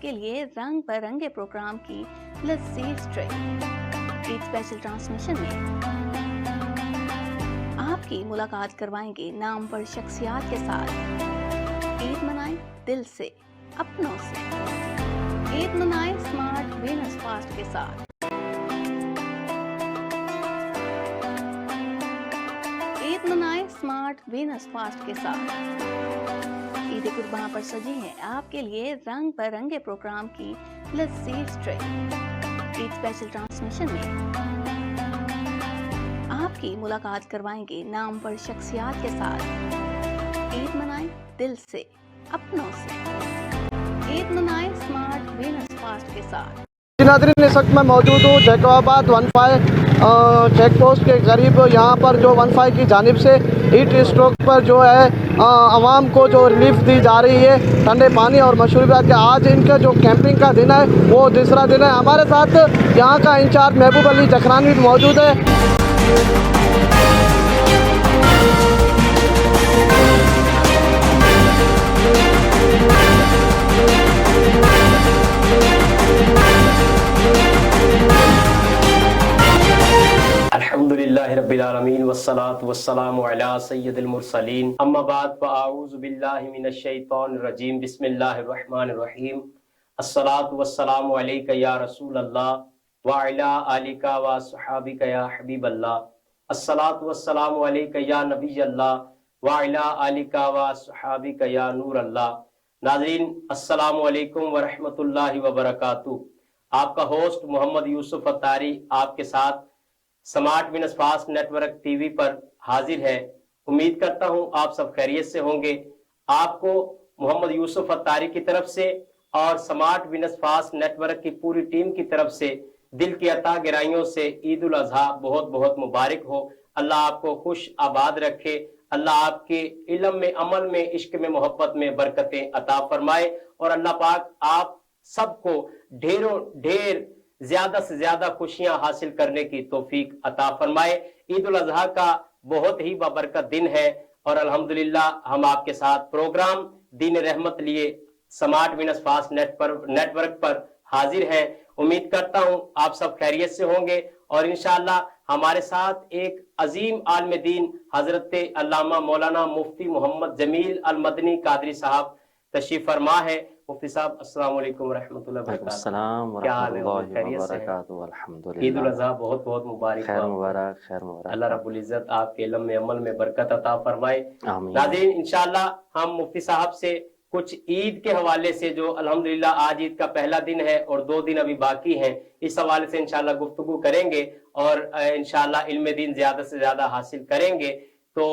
کے لیے رنگ برنگے پروگرام کی لذیذ ٹرک عید اسپیشل ٹرانسمیشن میں آپ کی ملاقات کروائیں گے نام پر شخصیات کے ساتھ۔ عید منائیں دل سے، اپنوں سے، عید منائیں اسمارٹ وینس فاسٹ کے ساتھ۔ عید منائیں اسمارٹ وینس فاسٹ کے ساتھ۔ عید قربان پر سجی ہے آپ کے لیے رنگ برنگے پروگرام کی لذیذ ٹرک عید اسپیشل ٹرانسمیشن میں آپ کی ملاقات کروائیں گے نام پر شخصیات کے ساتھ۔ عید منائیں دل سے، اپنوں سے، عید منائیں اسمارٹ وینس فاسٹ کے ساتھ۔ ناظرین، اس وقت میں موجود ہوں جیکوبآباد 15 چیک پوسٹ کے قریب۔ یہاں پر جو 15 کی جانب سے ہیٹ اسٹروک پر جو ہے عوام کو جو ریلیف دی جا رہی ہے ٹھنڈے پانی اور مشروبات کے، آج ان کا جو کیمپنگ کا دن ہے وہ دوسرا دن ہے۔ ہمارے ساتھ یہاں کا انچارج محبوب علی جکھرانی موجود ہے۔ الحمدللہ رب العالمین والصلاة والسلام علی سید المرسلین، اما بعد فاعوذ باللہ من الشیطان الرجیم، بسم اللہ الرحمن الرحیم۔ الصلاة والسلام علیک یا رسول اللہ وعلی آلک وصحابک یا حبیب اللہ۔ الصلاة والسلام علیک یا نبی اللہ وعلی آلک وصحابک یا نور اللہ۔ ناظرین السلام علیکم ورحمۃ اللہ وبرکاتہ۔ آپ کا ہوسٹ محمد یوسف اتاری آپ کے ساتھ سمارٹ وینس fast network TV پر حاضر ہے۔ امید کرتا ہوں آپ سب خیریت سے ہوں گے۔ آپ کو محمد یوسف اتاری کی طرف سے اور سمارٹ وینس فاسٹ نیٹ ورک کی پوری ٹیم کی طرف سے دل کی عطا گرائیوں سے عید الاضحیٰ بہت بہت مبارک ہو۔ اللہ آپ کو خوش آباد رکھے، اللہ آپ کے علم میں، عمل میں، عشق میں، محبت میں برکتیں عطا فرمائے، اور اللہ پاک آپ سب کو ڈھیروں ڈھیر زیادہ سے زیادہ خوشیاں حاصل کرنے کی توفیق عطا فرمائے۔ عید الاضحیٰ کا بہت ہی بابرکت دن ہے، اور الحمدللہ ہم آپ کے ساتھ پروگرام دین رحمت لیے سمارٹ وینس فاسٹ نیٹ ورک پر حاضر ہیں۔ امید کرتا ہوں آپ سب خیریت سے ہوں گے، اور انشاءاللہ ہمارے ساتھ ایک عظیم عالم دین حضرت علامہ مولانا مفتی محمد جمیل المدنی قادری صاحب تشریف فرما ہے۔ مفتی صاحب السلام علیکم ورحمۃ اللہ وبرکاتہ۔ السلام ورحمۃ اللہ وبرکاتہ۔ الحمدللہ، عید الاضحیٰ بہت بہت مبارک، خیر مبارک، خیر مبارک۔ اللہ رب العزت آپ کے علم میں، عمل میں برکت عطا فرمائے۔ آمین۔ ناظرین انشاءاللہ ہم مفتی صاحب سے کچھ عید کے حوالے سے، جو الحمدللہ آج عید کا پہلا دن ہے اور 2 دن ابھی باقی ہیں، اس حوالے سے انشاءاللہ گفتگو کریں گے، اور انشاءاللہ علم دین زیادہ سے زیادہ حاصل کریں گے۔ تو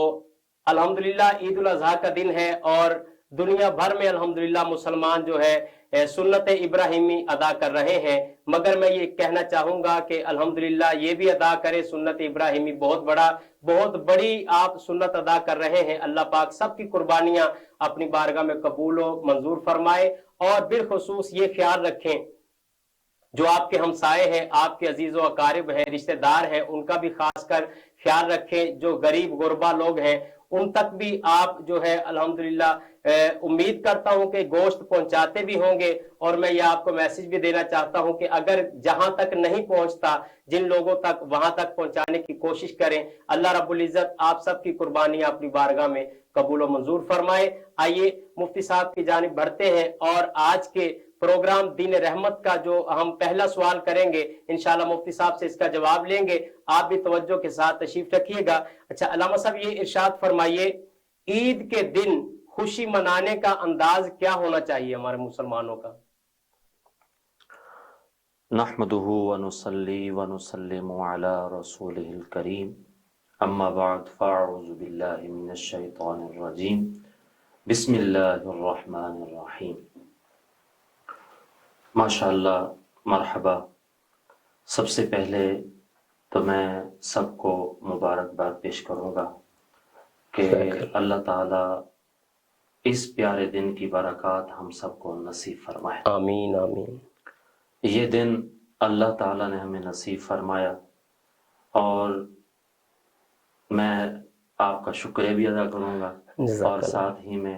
الحمدللہ عید الاضحیٰ کا دن ہے، اور دنیا بھر میں الحمدللہ مسلمان جو ہے سنت ابراہیمی ادا کر رہے ہیں، مگر میں یہ کہنا چاہوں گا کہ الحمدللہ یہ بھی ادا کرے سنت ابراہیمی، بہت بڑی آپ سنت ادا کر رہے ہیں۔ اللہ پاک سب کی قربانیاں اپنی بارگاہ میں قبول و منظور فرمائے، اور بالخصوص یہ خیال رکھیں جو آپ کے ہمسائے ہیں، آپ کے عزیز و اقارب ہیں، رشتہ دار ہیں، ان کا بھی خاص کر خیال رکھیں۔ جو غریب غربا لوگ ہیں ان تک بھی آپ جو ہے الحمدللہ امید کرتا ہوں کہ گوشت پہنچاتے بھی ہوں گے، اور میں یہ آپ کو میسج بھی دینا چاہتا ہوں کہ اگر جہاں تک نہیں پہنچتا، جن لوگوں تک، وہاں تک پہنچانے کی کوشش کریں۔ اللہ رب العزت آپ سب کی قربانیاں اپنی بارگاہ میں قبول و منظور فرمائے۔ آئیے مفتی صاحب کی جانب بڑھتے ہیں، اور آج کے پروگرام دین رحمت کا جو ہم پہلا سوال کریں گے انشاءاللہ مفتی صاحب سے اس کا جواب لیں گے۔ آپ بھی توجہ کے ساتھ تشریف رکھیے گا۔ اچھا علامہ صاحب یہ ارشاد فرمائیے، عید کے دن خوشی منانے کا انداز کیا ہونا چاہیے ہمارے مسلمانوں کا؟ نحمدہ ونصلی ونسلم علی رسولہ الکریم، اما بعد فاعوذ باللہ من الشیطان الرجیم، بسم اللہ الرحمن الرحیم۔ ماشاءاللہ، مرحبا۔ سب سے پہلے تو میں سب کو مبارکباد پیش کروں گا کہ اللہ تعالیٰ اس پیارے دن کی برکات ہم سب کو نصیب فرمائے۔ آمین آمین۔ یہ دن اللہ تعالیٰ نے ہمیں نصیب فرمایا، اور میں آپ کا شکریہ بھی ادا کروں گا، اور ساتھ ہی میں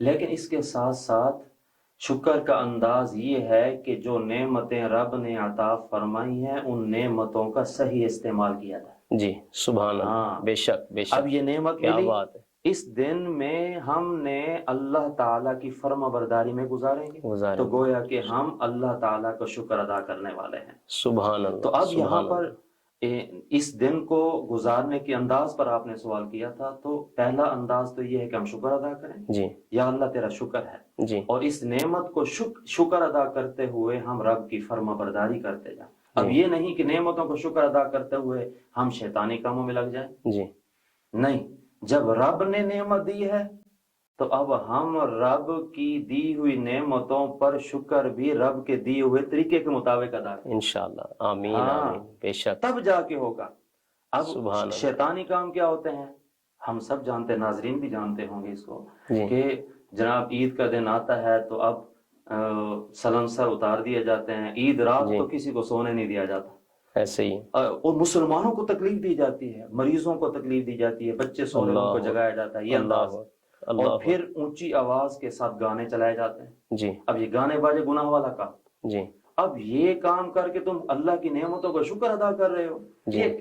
لیکن اس کے ساتھ ساتھ شکر کا انداز یہ ہے کہ جو نعمتیں رب نے عطا فرمائی ہیں ان نعمتوں کا صحیح استعمال کیا جائے. جی سبحان اللہ. بے شک بے شک. اب یہ نعمت کیا ملی، بات ہے. اس دن میں ہم نے اللہ تعالیٰ کی فرما برداری میں گزاریں گے تو گویا کہ ہم اللہ تعالیٰ کا شکر ادا کرنے والے ہیں. سبحان اللہ. تو اب یہاں پر اس دن کو گزارنے کے انداز پر آپ نے سوال کیا تھا، تو پہلا انداز تو یہ ہے کہ ہم شکر ادا کریں. جی. یا اللہ تیرا شکر ہے. جی. اور اس نعمت کو شکر ادا کرتے ہوئے ہم رب کی فرما برداری کرتے جائیں. اب یہ نہیں کہ نعمتوں کو شکر ادا کرتے ہوئے ہم شیطانی کاموں میں لگ جائیں. جی نہیں، جب رب نے نعمت دی ہے تو اب ہم رب کی دی ہوئی نعمتوں پر شکر بھی رب کے دیے ہوئے طریقے کے مطابق ادا کریں انشاءاللہ. آمین آمین. بے شک. تب جا کے ہوگا. اب شیطانی کام کیا ہوتے ہیں ہم سب جانتے ہیں، ناظرین بھی جانتے ہوں گے اس کو، کہ جناب عید کا دن آتا ہے تو اب سلنسر اتار دیے جاتے ہیں. عید رات تو کسی کو سونے نہیں دیا جاتا. ایسے ہی. اور مسلمانوں کو تکلیف دی جاتی ہے، مریضوں کو تکلیف دی جاتی ہے، بچے سونے کو جگایا جاتا ہے. یہ انداز. اور پھر اونچی آواز کے ساتھ گانے چلائے جاتے ہیں. جی. اب یہ گانے باجے گناہ والا کام. جی. اب یہ کام کر کے تم اللہ کی نعمتوں کا شکر ادا کر رہے ہو.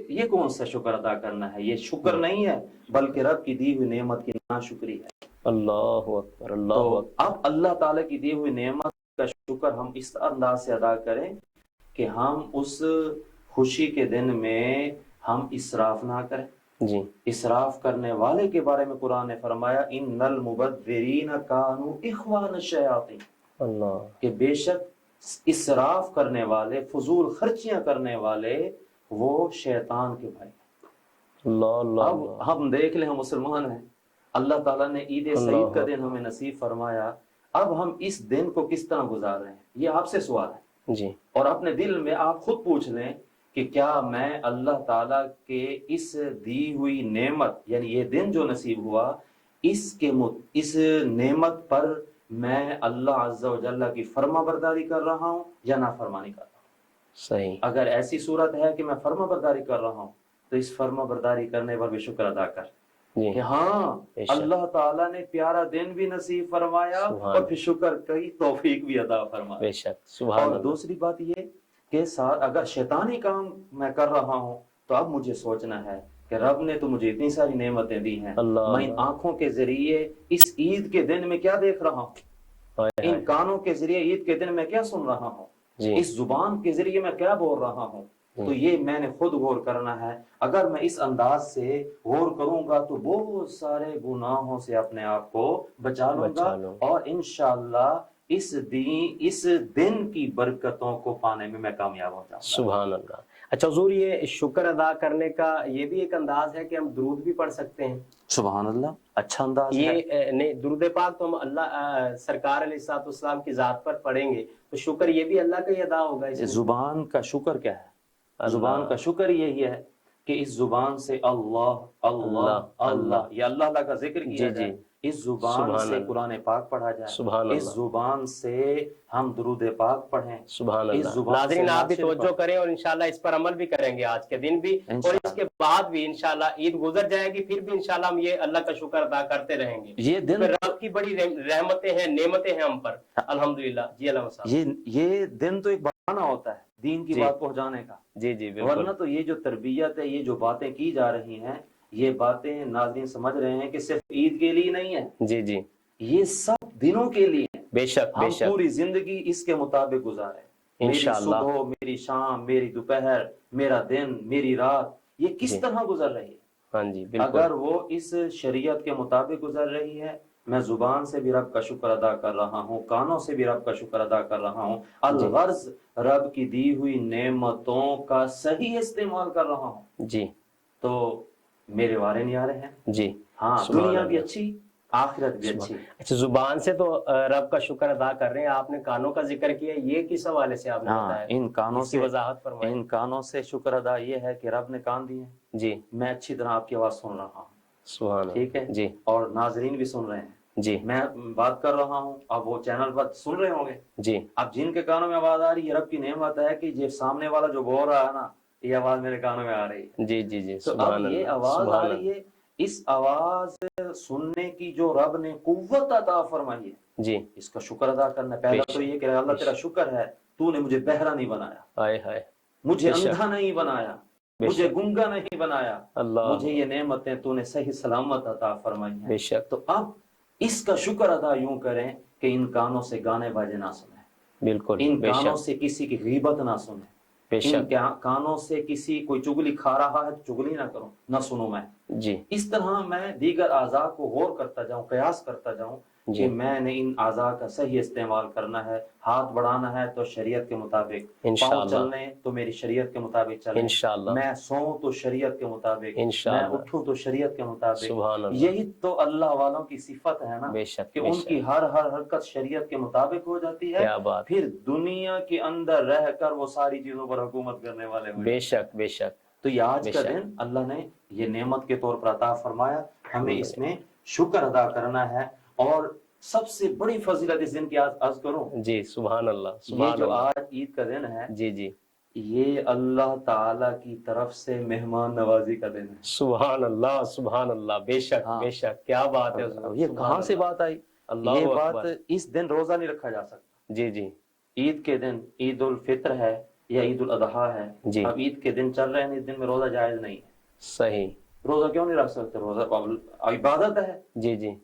یہ کون سا شکر ادا کرنا ہے؟ یہ شکر نہیں ہے بلکہ رب کی دی ہوئی نعمت کی ناشکری ہے. اللہ اکبر. اللہ اکبر. اب اللہ تعالیٰ کی دی ہوئی نعمت کا شکر ہم اس انداز سے ادا کریں کہ ہم اس خوشی کے دن میں ہم اسراف نہ کریں. جی. اسراف کرنے والے کے بارے میں قرآن نے فرمایا ان المبذرین کانوا اخوان الشیاطین. اللہ. کہ بے شک اسراف کرنے والے، فضول خرچیاں کرنے والے وہ شیطان کے بھائی. اللہ اللہ. اب ہم دیکھ لیں، ہم مسلمان ہیں، اللہ تعالیٰ نے عید سعید کا دن ہمیں نصیب فرمایا. اب ہم اس دن کو کس طرح گزار رہے ہیں؟ یہ آپ سے سوال ہے. جی. اور اپنے دل میں آپ خود پوچھ لیں کہ کیا میں اللہ تعالیٰ کے اس دی ہوئی نعمت، یعنی یہ دن جو نصیب ہوا، اس نعمت پر میں اللہ عز و جل کی فرما برداری کر رہا ہوں یا نافرمانی کر رہا ہوں؟ صحیح. اگر ایسی صورت ہے کہ میں فرما برداری کر رہا ہوں تو اس فرما برداری کرنے پر بھی شکر ادا کر کہ ہاں اللہ تعالیٰ نے پیارا دن بھی نصیب فرمایا اور پھر شکر کی توفیق بھی عطا فرمایا. بے شک. اور دوسری بات یہ کہ اگر شیطانی کام میں کر رہا ہوں تو اب مجھے سوچنا ہے کہ رب نے تو مجھے اتنی ساری نعمتیں دی ہیں، میں ان آنکھوں کے ذریعے اس عید کے دن میں کیا دیکھ رہا ہوں، ان کانوں کے ذریعے عید کے دن میں کیا سن رہا ہوں، اس زبان کے ذریعے میں کیا بول رہا ہوں. تو یہ میں نے خود غور کرنا ہے. اگر میں اس انداز سے غور کروں گا تو بہت سارے گناہوں سے اپنے آپ کو بچا لوں گا اور انشاءاللہ اس دن کی برکتوں کو پانے میں کامیاب ہو جاؤں گا. سبحان اللہ. اچھا حضور، یہ شکر ادا کرنے کا یہ بھی ایک انداز ہے کہ ہم درود بھی پڑھ سکتے ہیں. سبحان اللہ. اچھا انداز ہے. یہ نہیں، درود پاک تو ہم اللہ سرکار علیہ الصلوۃ والسلام کی ذات پر پڑھیں گے تو شکر یہ بھی اللہ کا ہی ادا ہوگا. زبان کا شکر کیا ہے؟ زبان کا شکر یہی ہے کہ اس زبان سے اللہ اللہ اللہ یا اللہ اللہ کا ذکر کیا جائے، اس زبان سے قرآن پاک پڑھا جائے، اس زبان سے ہم درود پاک پڑھیں. سبحان اللہ. ناظرین آپ بھی توجہ کریں اور انشاءاللہ اس پر عمل بھی کریں گے آج کے دن بھی اور اس کے بعد بھی. انشاءاللہ عید گزر جائے گی پھر بھی انشاءاللہ ہم یہ اللہ کا شکر ادا کرتے رہیں گے. یہ دن رب کی بڑی رحمتیں ہیں، نعمتیں ہیں ہم پر الحمدللہ. جی علامہ صاحب، یہ دن تو ایک بہانہ ہوتا ہے دین کی بات پہنچانے کا. جی جی بالکل. ورنہ تو یہ جو تربیت ہے، یہ جو باتیں کی جا رہی ہیں، یہ باتیں ناظرین سمجھ رہے ہیں کہ صرف عید کے لیے نہیں ہے. جی جی. یہ سب دنوں کے لیے. بے شک بے شک. ہم پوری زندگی اس کے مطابق گزارے. انشاءاللہ میری صبح، میری شام، میری دوپہر، میرا دن، میری رات، یہ کس طرح گزر رہی ہے. ہاں جی بالکل. اگر وہ اس شریعت کے مطابق گزر رہی ہے، میں زبان سے بھی رب کا شکر ادا کر رہا ہوں، کانوں سے بھی رب کا شکر ادا کر رہا ہوں، الغرض رب کی دی ہوئی نعمتوں کا صحیح استعمال کر رہا ہوں. جی. تو میرے وارے نیارے ہیں. جی ہاں. دنیا بھی اچھی، آخرت بھی اچھی. اچھا، زبان سے تو رب کا شکر ادا کر رہے ہیں. آپ نے کانوں کا ذکر کیا، یہ کس حوالے سے آپ نے بتایا؟ ان کانوں سے وضاحت فرمائیں. ان کانوں سے شکر ادا یہ ہے کہ رب نے کان دیے. جی. میں اچھی طرح آپ کی آواز سن رہا ہوں. سبحان اللہ. ٹھیک ہے جی. اور ناظرین بھی سن رہے ہیں. جی. میں بات کر رہا ہوں، اب وہ چینل پر سن رہے ہوں گے. جی. اب جن کے کانوں میں آواز آ رہی ہے، یہ رب کی نعمت ہے کہ یہ سامنے والا جو بول رہا ہے نا، یہ آواز میرے کانوں میں آ رہی ہے. جی جی جی. تو اب یہ آواز آ رہی ہے، اس آواز سننے کی جو رب نے قوت عطا فرمائی ہے جی اس کا شکر ادا کرنا ہے۔ پہلا تو یہ کہ اللہ تیرا شکر ہے تو نے مجھے بہرا نہیں بنایا، ہائے ہائے مجھے بے شک، اندھا نہیں بنایا، بے مجھے شک، گنگا نہیں بنایا، اللہ مجھے یہ نعمتیں تو نے صحیح سلامت عطا فرمائی ہیں۔ بے شک، تو اب اس کا شکر ادا یوں کریں کہ ان کانوں سے گانے باجے نہ سنیں، بالکل ان بے کانوں شک، سے کسی کی غیبت نہ سنیں، بے ان شک، کانوں سے کسی کوئی چگلی کھا رہا ہے تو چگلی نہ کروں، نہ سنوں میں۔ جی اس طرح میں دیگر اعضاء کو غور کرتا جاؤں، قیاس کرتا جاؤں جی کہ میں نے ان اعضاء کا صحیح استعمال کرنا ہے۔ ہاتھ بڑھانا ہے تو شریعت کے مطابق، پاؤں انشاءاللہ چلنے تو میری شریعت کے مطابق چلیں، انشاءاللہ میں سوؤں تو شریعت کے مطابق، میں انشاءاللہ، اٹھوں تو شریعت کے مطابق۔ سبحان اللہ، یہی تو اللہ والوں کی صفت ہے نا، بے شک کہ بے ان کی شک، ہر حرکت شریعت کے مطابق ہو جاتی ہے، کیا بات، پھر دنیا کے اندر رہ کر وہ ساری چیزوں پر حکومت کرنے والے ہوئے۔ بے شک بے شک، تو یہ آج بے کا شک، دن اللہ نے یہ نعمت کے طور پر عطا فرمایا، ہمیں اس الحمدللہ، میں شکر ادا کرنا ہے۔ اور سب سے بڑی فضیلت اس دن کی عرض کروں، جی سبحان اللہ یہ سبحان جو اللہ، آج عید کا دن ہے جی جی یہ اللہ تعالی کی طرف سے مہمان نوازی کا دن ہے۔ سبحان اللہ، بے شک ہاں، بے شک، کیا بات ہے اب حضور، یہ سبحان کہاں سے اللہ، بات آئی؟ اللہ یہ بات اکبر، اس دن روزہ نہیں رکھا جا سکتا۔ جی جی عید کے دن عید الفطر ہے یا عید الاضحیٰ ہے، جی اب عید کے دن چل رہے ہیں، اس دن میں روزہ جائز نہیں ہے۔ صحیح، روزہ کیوں نہیں رکھ سکتے؟ روزہ عبادت ہے۔ جی جی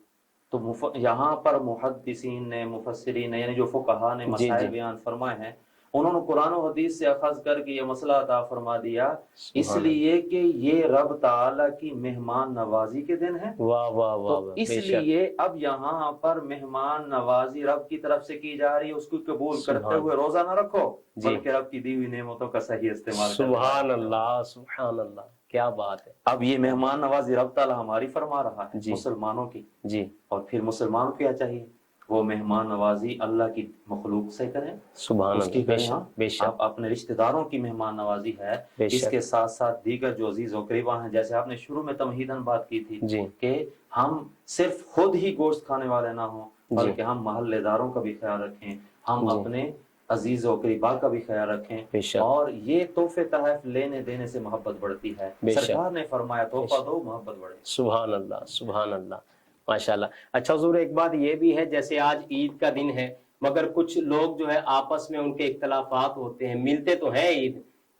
تو یہاں پر محدثین نے، مفسرین نے، یعنی جو فقہا نے جی مسائل جی بیان فرمائے ہیں، انہوں نے قرآن و حدیث سے اخذ کر کے یہ مسئلہ عطا فرما دیا، اس سبحان لیے کہ یہ رب تعالی کی مہمان نوازی کے دن ہے۔ اللہ، واہ واہ واہ تو واہ، اس بے شک، لیے اب یہاں پر مہمان نوازی رب کی طرف سے کی جا رہی ہے، اس کو قبول کرتے سبحان ہوئے روزہ نہ رکھو، جی، بلکہ رب کی دی ہوئی نعمتوں کا صحیح استعمال کرنے سبحان والے بنو۔ سبحان اللہ، کیا بات ہے، اب یہ مہمان نوازی رب تعالی ہماری فرما رہا ہے، جی مسلمانوں کی، جی اور پھر مسلمان کو کیا چاہیے؟ وہ مہمان نوازی اللہ کی مخلوق سے کریں، سبحان اس کی اللہ، بے کریں۔ ہاں، شک بے شک آپ اپنے رشتہ داروں کی مہمان نوازی ہے، بے اس شک، کے ساتھ ساتھ دیگر جو عزیز و قریبا ہیں، جیسے آپ نے شروع میں تمہیداً بات کی تھی جی کہ ہم صرف خود ہی گوشت کھانے والے نہ ہوں، جی بلکہ ہم محلے داروں کا بھی خیال رکھیں، ہم جی اپنے عزیز و قریبا کا بھی خیال رکھیں، بے شک اور یہ تحفے تحائف لینے دینے سے محبت بڑھتی ہے۔ بے شک سرکار نے فرمایا بے تحفہ شک، دو محبت بڑھے۔ سبحان اللہ سبحان اللہ، ماشاء اللہ۔ اچھا حضور، ایک بات یہ بھی ہے، جیسے آج عید کا دن ہے مگر کچھ لوگ جو ہے آپس میں ان کے اختلافات ہوتے ہیں، ملتے تو ہیں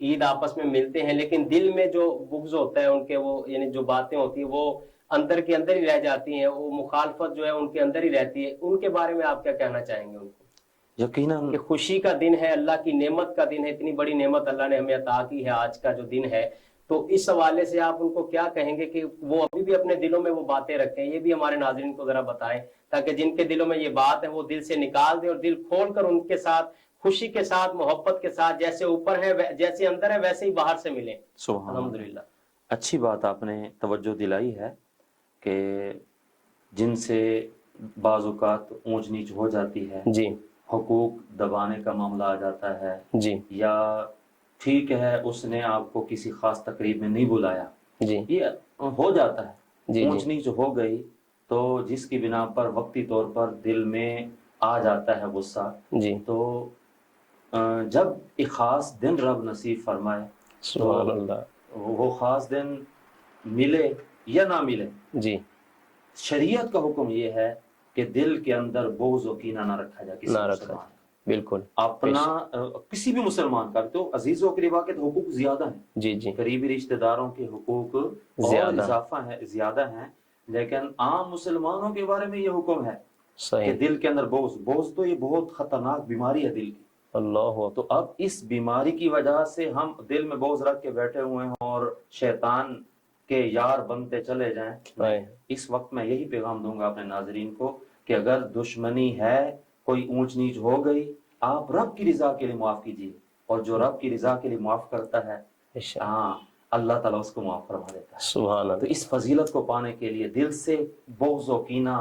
عید آپس میں ملتے ہیں، لیکن دل میں جو بغض ہوتا ہے ان کے، وہ یعنی جو باتیں ہوتی ہیں وہ اندر کے اندر ہی رہ جاتی ہیں، وہ مخالفت جو ہے ان کے اندر ہی رہتی ہے، ان کے بارے میں آپ کیا کہنا چاہیں گے ان کو؟ یقیناً کہ خوشی کا دن ہے، اللہ کی نعمت کا دن ہے، اتنی بڑی نعمت اللہ نے ہمیں عطا کی ہے آج کا جو دن ہے، تو اس حوالے سے آپ ان کو کیا کہیں گے کہ وہ ابھی بھی اپنے دلوں میں وہ باتیں رکھیں؟ یہ بھی ہمارے ناظرین کو ذرا بتائیں، تاکہ جن کے دلوں میں یہ بات ہے وہ دل سے نکال دیں اور دل کھول کر ان کے ساتھ خوشی کے ساتھ، محبت کے ساتھ، جیسے اوپر ہے جیسے اندر ہے ویسے ہی باہر سے ملیں۔ سبحان اللہ، الحمدللہ، اچھی بات آپ نے توجہ دلائی ہے کہ جن سے بعض اوقات اونچ نیچ ہو جاتی ہے، جی حقوق دبانے کا معاملہ آ جاتا ہے، جی یا ٹھیک ہے اس نے آپ کو کسی خاص تقریب میں نہیں بلایا، جی یہ ہو جاتا ہے، جی اونچ جی نیچ ہو گئی تو جس کی بنا پر وقتی طور پر دل میں آ جاتا ہے غصہ، جی، تو جب ایک خاص دن رب نصیب فرمائے تو سبحان اللہ، وہ خاص دن ملے یا نہ ملے، جی شریعت کا حکم یہ ہے کہ دل کے اندر بغض و کینہ نہ رکھا جائے کسی نہ رکھا مسلمان جائے، بالکل، اپنا کسی بھی مسلمان کا۔ تو عزیز و قریبا کے تو حقوق زیادہ ہیں، جی جی قریبی رشتہ داروں کے حقوق اور زیادہ اضافہ ہے، زیادہ ہیں، لیکن عام مسلمانوں کے بارے میں یہ حکم ہے کہ صحیح، دل کے اندر بغض تو یہ بہت خطرناک بیماری ہے دل کی۔ اللہ تو اب اس بیماری کی وجہ سے ہم دل میں بغض رکھ کے بیٹھے ہوئے ہیں اور شیطان کے یار بنتے چلے جائیں۔ اکبر، اس وقت میں یہی پیغام دوں گا اپنے ناظرین کو کہ اگر دشمنی ہے، کوئی اونچ نیچ ہو گئی، آپ رب کی رضا کے لیے معاف کیجیے، اور جو رب کی رضا کے لیے معاف کرتا ہے، ہاں، اللہ تعالیٰ اس کو معاف فرما دیتا ہے۔ سبحان تو اللہ، اس فضیلت کو پانے کے لیے دل سے بغض و کینہ،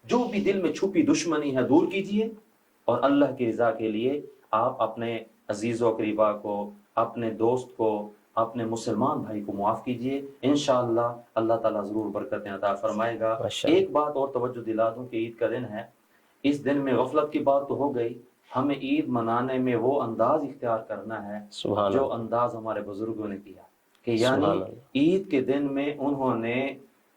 جو بھی دل میں چھپی دشمنی ہے، دور کیجیے، اور اللہ کی رضا کے لیے آپ اپنے عزیز و قریبا کو، اپنے دوست کو، اپنے مسلمان بھائی کو معاف کیجیے، انشاءاللہ اللہ تعالیٰ ضرور برکتیں عطا فرمائے گا۔ ماشاءاللہ، ایک بات اور توجہ دلا دوں کہ عید کا دن ہے، اس دن میں غفلت کی بات تو ہو گئی، ہمیں عید منانے میں وہ انداز اختیار کرنا ہے سبحان جو اللہ، انداز ہمارے بزرگوں نے کیا، کہ سبحان یعنی اللہ، عید کے دن میں انہوں نے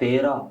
13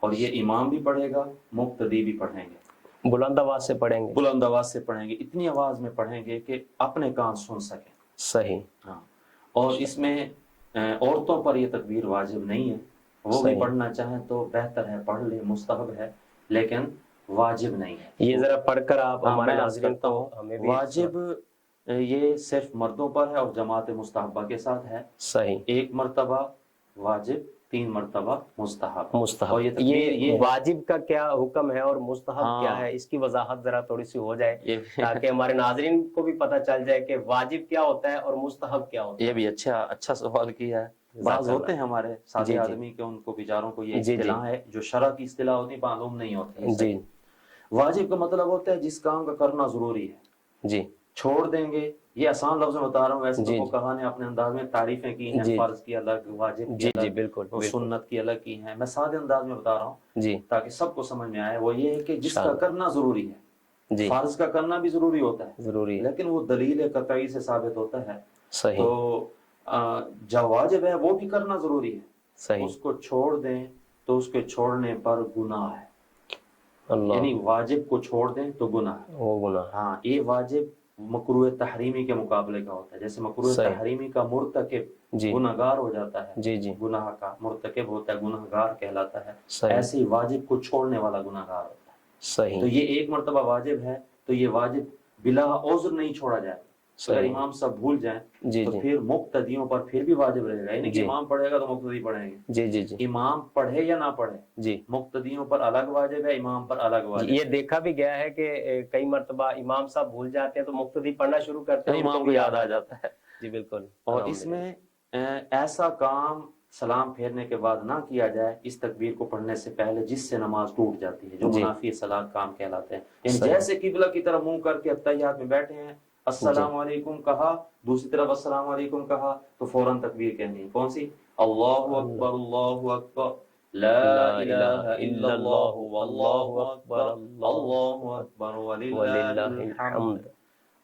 اور یہ امام بھی پڑھے گا, مقتدی بھی پڑھیں گے, بلند آواز سے پڑھیں گے, بلند آواز سے پڑھیں گے, اتنی آواز میں پڑھیں گے کہ اپنے کان سن سکیں. صحیح. ہاں, اور اس میں عورتوں پر یہ تکبیر واجب نہیں ہے, وہ بھی صحیح. پڑھنا چاہیں تو بہتر ہے, پڑھ لیں, مستحب ہے, لیکن واجب نہیں ہے. یہ ذرا پڑھ کر آپ ہاں, ہمارے میں عرض ناظرین کرتا کو ہوں, ہمیں بھی واجب یہ صرف مردوں پر ہے اور جماعت مستحبہ کے ساتھ ہے. صحیح. 1 مرتبہ واجب, 3 مرتبہ مستحب. مستحب. اور یہ تکبیر یہ واجب کا کیا حکم ہے اور مستحب ہاں, کیا ہے, اس کی وضاحت ذرا تھوڑی سی ہو جائے یہ تاکہ ہمارے ناظرین کو بھی پتہ چل جائے کہ واجب کیا ہوتا ہے اور مستحب کیا ہوتا ہے. یہ بھی اچھا سوال کیا ہے. بعض ہوتے ہیں ہمارے ساتھی آدمی کہ ان کو بیچاروں کو یہ اصطلاح ہے جو شرع کی اصطلاح ہوتی ہے معلوم نہیں ہوتی. جی. واجب کا مطلب ہوتا ہے جس کام کا کرنا ضروری ہے. جی. چھوڑ دیں گے, یہ آسان لفظ میں بتا رہا ہوں, ویسے تو کہا نے اپنے انداز میں تعریفیں کی ہیں, فرض کی الگ, واجب کی الگ, بالکل, سنت کی الگ کی ہیں. میں سادے انداز میں بتا رہا ہوں جی تاکہ سب کو سمجھ میں آئے. وہ یہ ہے کہ جس کا کرنا ضروری ہے, فرض کا کرنا بھی ضروری ہوتا ہے, ضروری ہے, لیکن وہ دلیل قطعی سے ثابت ہوتا ہے. صحیح. تو جو واجب ہے وہ بھی کرنا ضروری ہے. صحیح. اس کو چھوڑ دیں تو اس کے چھوڑنے پر گناہ ہے. اللہ, یعنی واجب کو چھوڑ دیں تو گناہ ہے. وہ گناہ. ہاں, یہ واجب مکروہ تحریمی کے مقابلے کا ہوتا ہے. جیسے مکروہ تحریمی کا مرتکب گناہگار ہو جاتا ہے, جی گناہ کا مرتکب ہوتا ہے, گناہگار کہلاتا ہے. صحیح. ایسے ہی واجب کو چھوڑنے والا گناہگار ہوتا ہے. صحیح. تو یہ 1 مرتبہ واجب ہے تو یہ واجب بلا عذر نہیں چھوڑا جائے. اگر امام صاحب بھول جائیں تو پھر مقتدیوں پر پھر بھی واجب رہے گا. یعنی کہ امام پڑھے گا تو مقتدی پڑھیں گے. جی. امام پڑھے یا نہ پڑھے, مقتدیوں پر الگ واجب ہے, امام پر الگ واجب ہے. یہ دیکھا بھی گیا ہے کہ کئی مرتبہ امام صاحب بھول جاتے ہیں تو مقتدی پڑھنا شروع کرتے ہیں, امام کو یاد آ جاتا ہے. جی بالکل. اور اس میں ایسا کام سلام پھیرنے کے بعد نہ کیا جائے اس تکبیر کو پڑھنے سے پہلے جس سے نماز ٹوٹ جاتی ہے, جو منافی صلاۃ کام کہلاتے ہیں. یعنی جیسے قبلہ کی طرف منہ کر کے اتحیات میں بیٹھے ہیں, السلام علیکم کہا, دوسری طرف السلام علیکم کہا تو فوراً تکبیر کہنی ہے. کون سی؟ اللہ اکبر, اللہ اکبر, لا الہ الا اللہ, واللہ اکبر, اللہ اکبر وللہ الحمد,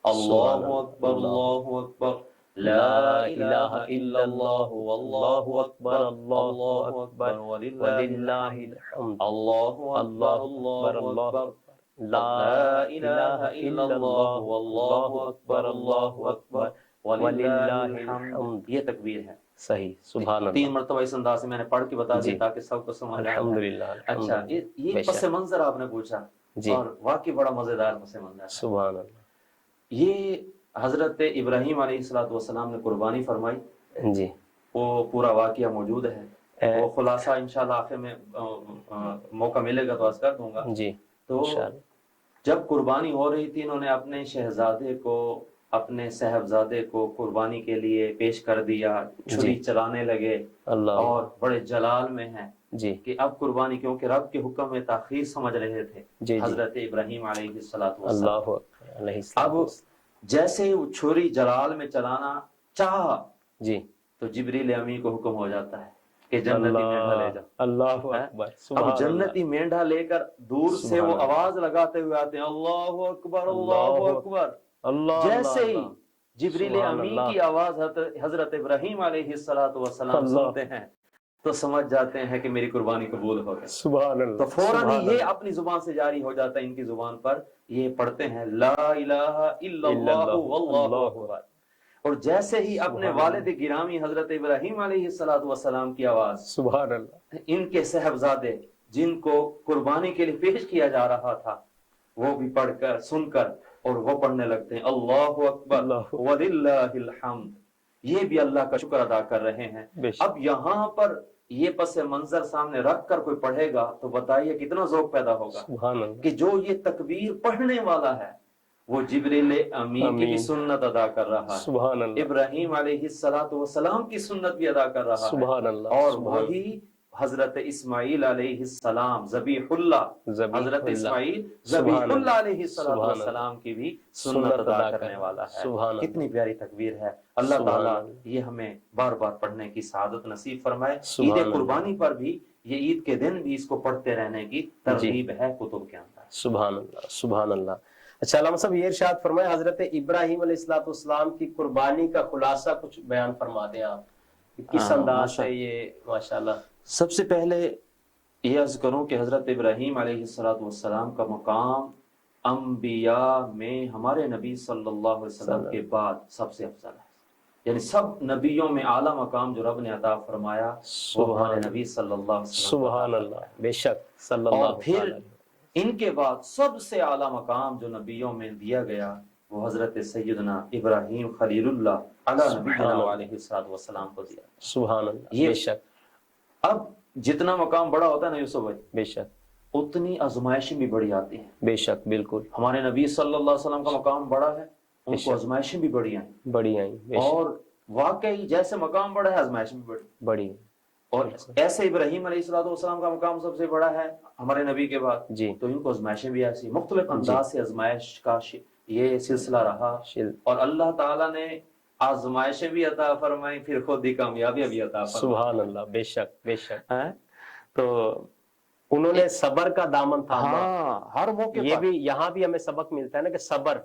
اللہ اکبر, اللہ اکبر, لا الہ الا اللہ, واللہ اکبر, اللہ اکبر وللہ الحمد, اللہ اکبر, اللہ اکبر, لا الہ الا اللہ, واللہ اکبر, اللہ اکبر وللہ الحمد. یہ تکبیر ہے. صحیح. سبحان اللہ. 3 مرتبہ اس انداز سے میں نے پڑھ کے بتا دیا تاکہ سب کو سمجھ آئے. الحمدللہ. اچھا, یہ پس منظر آپ نے پوچھا اور واقعی بڑا مزیدار پس منظر ہے. سبحان اللہ. یہ حضرت ابراہیم علیہ السلام نے قربانی فرمائی. جی, وہ پورا واقعہ موجود ہے, وہ خلاصہ انشاءاللہ آخر میں موقع ملے گا تو عرض کر دوں گا. جی. تو جب قربانی ہو رہی تھی, انہوں نے اپنے شہزادے کو, اپنے صاحبزادے کو قربانی کے لیے پیش کر دیا, چھری چلانے لگے اور بڑے جلال میں ہیں کہ اب قربانی, کیونکہ رب کے حکم میں تاخیر سمجھ رہے تھے حضرت ابراہیم علیہ السلام. اب جیسے وہ چھری جلال میں چلانا چاہا تو جبریل امی کو حکم ہو جاتا ہے کہ جنتی مینڈا لے جاؤ. اللہ اکبر. اب جنتی مینڈا لے کر دور سے وہ آواز لگاتے ہوئے آتے ہیں, اللہ اکبر, اللہ اکبر. جیسے ہی جبریل امی کی آواز حضرت ابراہیم علیہ السلام سنتے ہیں تو سمجھ جاتے ہیں کہ میری قربانی قبول ہو گئی. سبحان اللہ. تو فوراً یہ اپنی زبان سے جاری ہو جاتا ہے, ان کی زبان پر یہ پڑھتے ہیں لا الہ الا اللہ واللہ اکبر. اور جیسے ہی اپنے والد گرامی حضرت ابراہیم علیہ السلام کی آواز, سبحان اللہ, ان کے صاحبزادے جن کو قربانی کے لیے پیش کیا جا رہا تھا وہ بھی پڑھ کر سن کر اور وہ پڑھنے لگتے ہیں اللہ اکبر وللہ الحمد. یہ بھی اللہ کا شکر ادا کر رہے ہیں. اب یہاں پر یہ پس منظر سامنے رکھ کر کوئی پڑھے گا تو بتائیے کتنا ذوق پیدا ہوگا کہ جو یہ تکبیر پڑھنے والا ہے وہ جبریل امین کی سنت ادا کر رہا ہے, سبحان اللہ, ابراہیم علیہ السلام کی سنت بھی ادا کر رہا ہے, سبحان اللہ, اور وہی حضرت اسماعیل علیہ السلام ذبیح اللہ, حضرت اسماعیل ذبیح اللہ علیہ السلام کی بھی سنت ادا کرنے والا ہے. کتنی پیاری تکبیر ہے. اللہ تعالیٰ یہ ہمیں بار بار پڑھنے کی سعادت نصیب فرمائے. عید قربانی پر بھی, یہ عید کے دن بھی اس کو پڑھتے رہنے کی ترغیب ہے کتب کے اندر. سبحان اللہ, سبحان اللہ. اچھا علامہ صاحب, یہ ارشاد فرمائے حضرت ابراہیم علیہ السلام کی قربانی کا خلاصہ کچھ بیان فرما دیں آپ, کس انداز سے یہ ماشاءاللہ. سب سے پہلے یہ عرض کروں کہ حضرت ابراہیم علیہ السلام کا مقام انبیاء میں ہمارے نبی صلی اللہ علیہ وسلم کے بعد سب سے افضل ہے، یعنی سب نبیوں میں اعلیٰ مقام جو رب نے عطا فرمایا وہ ہمارے نبی صلی اللہ علیہ وسلم، سبحان اللہ، بے شک صلی اللہ اور پھر ان کے بعد سب سے اعلیٰ مقام جو نبیوں میں دیا گیا وہ حضرت سیدنا ابراہیم خلیل اللہ علیہ نبینا علیہ السلام کو دیا۔ سبحان اللہ، یہ بے شک اب جتنا مقام بڑا ہوتا ہے نا یوسف بھائی، بے شک اتنی آزمائشیں بھی بڑی آتی ہیں۔ بے شک، بالکل ہمارے نبی صلی اللہ علیہ وسلم کا مقام بڑا ہے، ان کو آزمائشیں بھی بڑی ہیں، بڑی آئی، بے شک اور واقعی جیسے مقام بڑا ہے آزمائشیں بھی بڑی، بڑی، اور ایسے ابراہیم علیہ السلام کا مقام سب سے بڑا ہے ہمارے نبی کے بعد، جی تو ان کو آزمائشیں بھی ایسی مختلف انداز سے آزمائش کا یہ سلسلہ رہا، اور اللہ تعالیٰ نے آزمائشیں بھی عطا فرمائی، پھر خود ہی کامیابیاں بھی عطا فرمائی۔ سبحان اللہ، بے شک بے شک۔ تو انہوں نے صبر کا دامن تھاما، ہاں ہر موقع یہ پر بھی یہاں بھی ہمیں سبق ملتا ہے نا کہ صبر،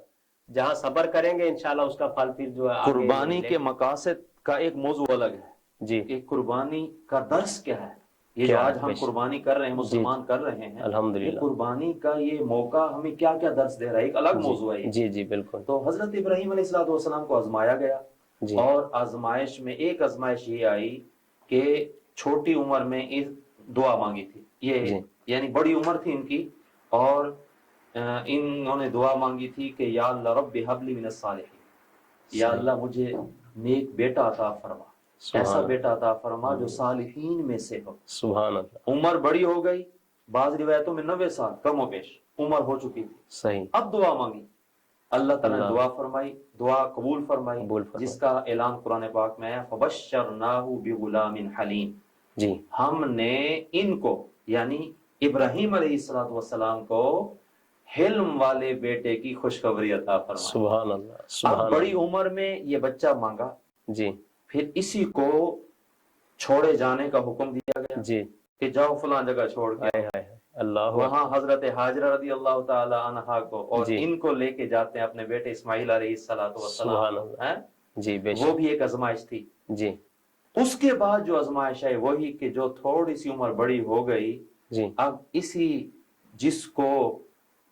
جہاں صبر کریں گے انشاءاللہ اس کا پھل پھر جو ہے آگے قربانی ملے کے گا۔ مقاصد کا ایک موضوع الگ ہے جی کہ قربانی کا درس کیا ہے، یہ جو کیا آج ہے، ہم بے شک۔ قربانی کر رہے ہیں، مسلمان کر رہے ہیں، الحمدللہ۔ یہ قربانی کا یہ موقع ہمیں کیا کیا درس دے رہا ہے، ایک الگ موضوع ہے یہ۔ جی جی بالکل۔ تو حضرت ابراہیم علیہ السلام کو آزمایا گیا، جی اور آزمائش میں ایک آزمائش یہ آئی کہ چھوٹی عمر میں دعا مانگی تھی، یہ جی یعنی بڑی عمر تھی ان کی، اور انہوں نے دعا مانگی تھی کہ یا اللہ رب ہب لی من الصالحین، یا اللہ مجھے نیک بیٹا عطا فرما، ایسا بیٹا عطا فرما جو صالحین میں سے ہو۔ سبحان اللہ، عمر بڑی ہو گئی، بعض روایتوں میں 90 سال کم و بیش عمر ہو چکی تھی، صحیح، اب دعا مانگی، اللہ تعالیٰ نے دعا فرمائی، دعا قبول فرمائی، جس کا اعلان قرآن پاک میں ہے فبشرناہ بغلام حلیم، جی ہم نے ان کو یعنی ابراہیم علیہ السلام کو حلم والے بیٹے کی خوشخبری عطا فرمائی۔ سبحان اللہ، اب سبحان بڑی اللہ، عمر میں یہ بچہ مانگا، جی پھر اسی کو چھوڑے جانے کا حکم دیا گیا جی، کہ جاؤ فلاں جگہ چھوڑ کے، ہائے ہائے، اللہ وہاں حضرت حاجرہ رضی اللہ تعالی عنہا کو اور جی ان کو لے کے جاتے ہیں اپنے بیٹے اسماعیل علیہ سبحان السلام، اللہ، جی بے وہ شک، بھی ایک آزمائش تھی۔ جی اس کے بعد جو آزمائش ہے وہی کہ جو تھوڑی سی عمر بڑی ہو گئی، جی، اب اسی جس کو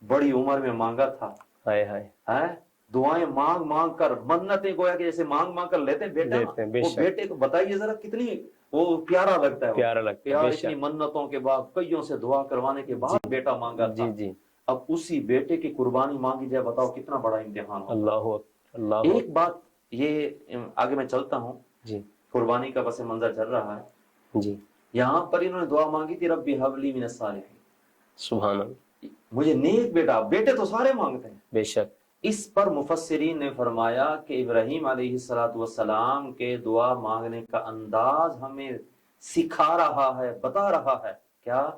بڑی عمر میں مانگا تھا، ہائے ہائے، دعائیں مانگ مانگ کر، منتیں گویا کہ جیسے مانگ مانگ کر لیتے ہیں بیٹا، لیتے ہیں، بے وہ شک، بیٹے کو بتائیے ذرا کتنی وہ پیارا لگتا ہے، پیارا لگتا ہے، یار بے اتنی شک، منتوں کے بعد کئیوں سے دعا کروانے کے بعد بیٹا مانگا تھا، جی جی، اب اسی بیٹے کی قربانی مانگی جائے، بتاؤ کتنا بڑا امتحان ہو۔ اللہ اکبر، اللہ اکبر، ایک بات یہ آگے میں چلتا ہوں، جی قربانی کا پس منظر چل رہا ہے، جی، یہاں پر انہوں نے دعا مانگی تھی رب ہب لی من الصالحین، سبحان اللہ، مجھے نیک بیٹا، بیٹے تو سارے مانگتے ہیں۔ بے شک، اس پر مفسرین نے فرمایا کہ ابراہیم علیہ السلام کے دعا مانگنے کا انداز ہمیں سکھا رہا ہے، بتا رہا ہے کیا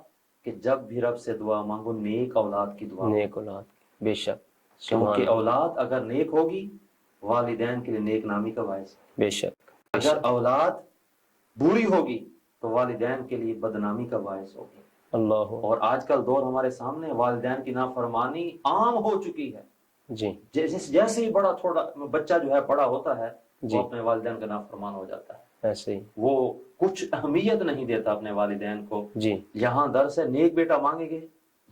کہ جب بھی رب سے دعا مانگو نیک اولاد کی دعا مانگو، نیک اولاد، بے شک، کیونکہ اولاد اگر نیک ہوگی والدین کے لیے نیک نامی کا باعث ہے، بے شک، اگر اولاد بری ہوگی تو والدین کے لیے بدنامی کا باعث ہوگی۔ اللہ، اور آج کل دور ہمارے سامنے، والدین کی نافرمانی عام ہو چکی ہے، جی جیسے ہی بڑا تھوڑا بچہ جو ہے بڑا ہوتا ہے جی، وہ اپنے والدین کا نافرمان ہو جاتا ہے، ایسے ہی، وہ کچھ اہمیت نہیں دیتا اپنے والدین کو۔ جی یہاں درس ہے نیک بیٹا مانگیں گے،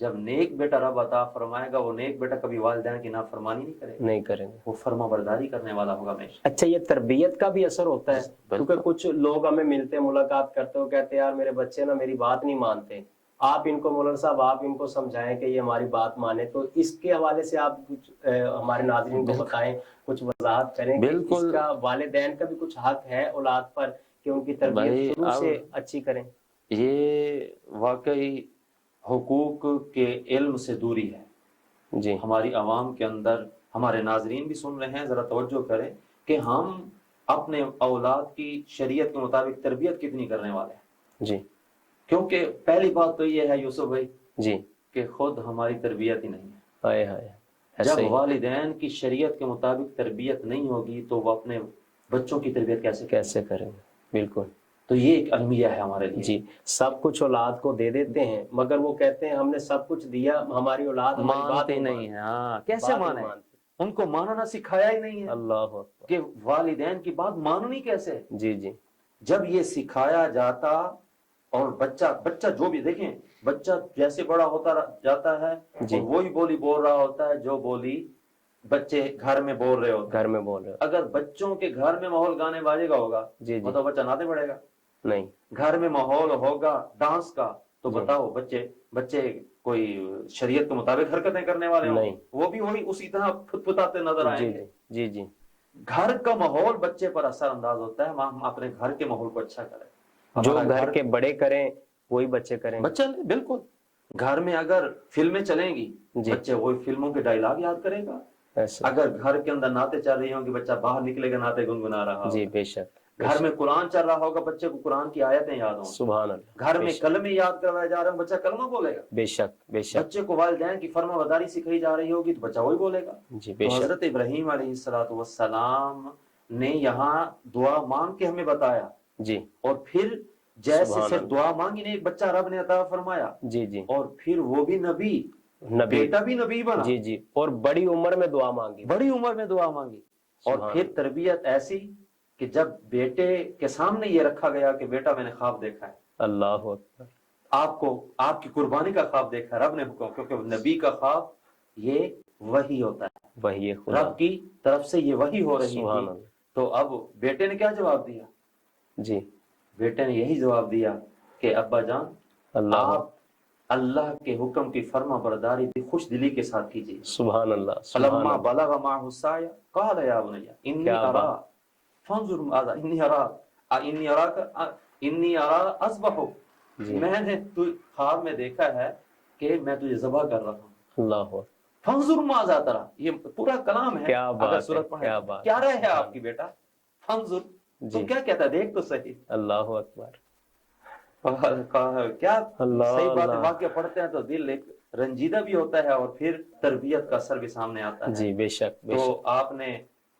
جب نیک بیٹا رب عطا فرمائے گا، وہ نیک بیٹا کبھی والدین کی نافرمانی نہیں کرے گا، نہیں کریں گے۔ وہ فرما برداری کرنے والا ہوگا ہمیشہ۔ اچھا، یہ تربیت کا بھی اثر ہوتا ہے، کیونکہ کچھ لوگ ہمیں ملتے ہیں، ملاقات کرتے ہو، کہتے ہیں یار میرے بچے نا میری بات نہیں مانتے، آپ ان کو مولانا صاحب آپ ان کو سمجھائیں کہ یہ ہماری بات مانے، تو اس کے حوالے سے آپ کچھ ہمارے ناظرین کو بتائیں، کچھ وضاحت کریں کہ اس کا والدین کا بھی کچھ حق ہے اولاد پر کہ ان کی تربیت شروع سے اچھی کریں۔ یہ واقعی حقوق کے علم سے دوری ہے جی ہماری عوام کے اندر، ہمارے ناظرین بھی سن رہے ہیں، ذرا توجہ کریں کہ ہم اپنے اولاد کی شریعت کے مطابق تربیت کتنی کرنے والے ہیں، جی، کیونکہ پہلی بات تو یہ ہے یوسف بھائی جی، کہ خود ہماری تربیت ہی نہیں ہے۔ ہائے ہائے، جب والدین کی شریعت کے مطابق تربیت نہیں ہوگی تو وہ اپنے بچوں کی تربیت کیسے کریں گے؟ بالکل، تو یہ ایک المیہ ہے ہمارے لیے۔ جی، سب کچھ اولاد کو دے دیتے ہیں مگر وہ کہتے ہیں ہم نے سب کچھ دیا، ہماری اولاد ہماری بات نہیں ہے، ہاں کیسے مانے، ان کو ماننا سکھایا ہی نہیں ہے، اللہ اکبر، کہ والدین کی بات ماننی کیسے۔ جی جی، جب یہ سکھایا جاتا اور بچہ جو بھی دیکھیں بچہ جیسے بڑا ہوتا جاتا ہے اور وہی بولی بول رہا ہوتا ہے جو بولی بچے گھر میں بول رہے ہوتے ہیں. اگر بچوں کے گھر میں ماحول گانے باجے کا ہوگا تو بچہ ناتے پڑے گا نہیں. گھر میں ماحول ہوگا ڈانس کا تو بتاؤ بچے کوئی شریعت کے مطابق حرکتیں کرنے والے ہوں وہ بھی وہی اسی طرح پھتپھتاتے نظر آئیں گے. جی گھر کا ماحول بچے پر اثر انداز ہوتا ہے. ہم اپنے گھر کے ماحول کو اچھا کریں. جو گھر کے بڑے کریں وہی بچے کریں. بالکل. گھر میں اگر فلمیں چلیں گی بچے وہی فلموں کے ڈائلاگ یاد کرے گا. اگر گھر کے اندر نعتیں چل رہی ہوں گی بچہ باہر نکلے گا نعتیں گنگنا رہا. جی بے شک. گھر میں قرآن چل رہا ہوگا بچے کو قرآن کی آیتیں یاد ہوں. سبحان اللہ. گھر میں کلمے یاد کروائے جا رہے ہوں بچہ کلمہ بولے گا. بے شک بے شک. بچے کو والدین کی فرما برداری سکھائی جا رہی ہوگی تو بچہ وہی بولے گا. جی بے شک. حضرت ابراہیم علیہ السلام نے یہاں دعا مانگ کے ہمیں بتایا. جی. اور پھر جیسے صرف دعا مانگی نہیں بچہ رب نے عطا فرمایا. جی جی. اور پھر وہ بھی نبی بیٹا بھی نبی بنا. جی جی. اور بڑی عمر میں دعا مانگی. اور پھر تربیت ایسی کہ جب بیٹے کے سامنے یہ رکھا گیا کہ بیٹا میں نے خواب دیکھا ہے. اللہ اکبر. آپ کی قربانی کا خواب دیکھا ہے رب نے حکم کیونکہ نبی کا خواب یہ وحی ہوتا ہے. وحی رب کی طرف سے یہ وحی ہو رہی ہے. تو اب بیٹے نے کیا جواب دیا؟ جی بیٹے نے یہی جواب دیا کہ ابا جان آپ اللہ کے حکم کی فرما برداری بھی خوش دلی کے ساتھ کیجیے. سبحان اللہ. فلما بلغ معه السعي قال يا بني اني ارى فانظر ماذا اني ارى اذبحك. میں نے خواب میں دیکھا ہے کہ میں تجھے ذبح کر رہا ہوں. اللہ فانظر ماذا ترى. یہ پورا کلام ہے. اگر سورۃ پڑھیں کیا رہے ہے آپ کی بیٹا فانظر تو کیا کہتا ہے دیکھ تو صحیح. اللہ اکبر. کیا صحیح بات ہے. واقعہ پڑھتے ہیں تو دل ایک رنجیدہ بھی ہوتا ہے اور پھر تربیت کا اثر بھی سامنے آتا ہے. جی بے شک. تو آپ نے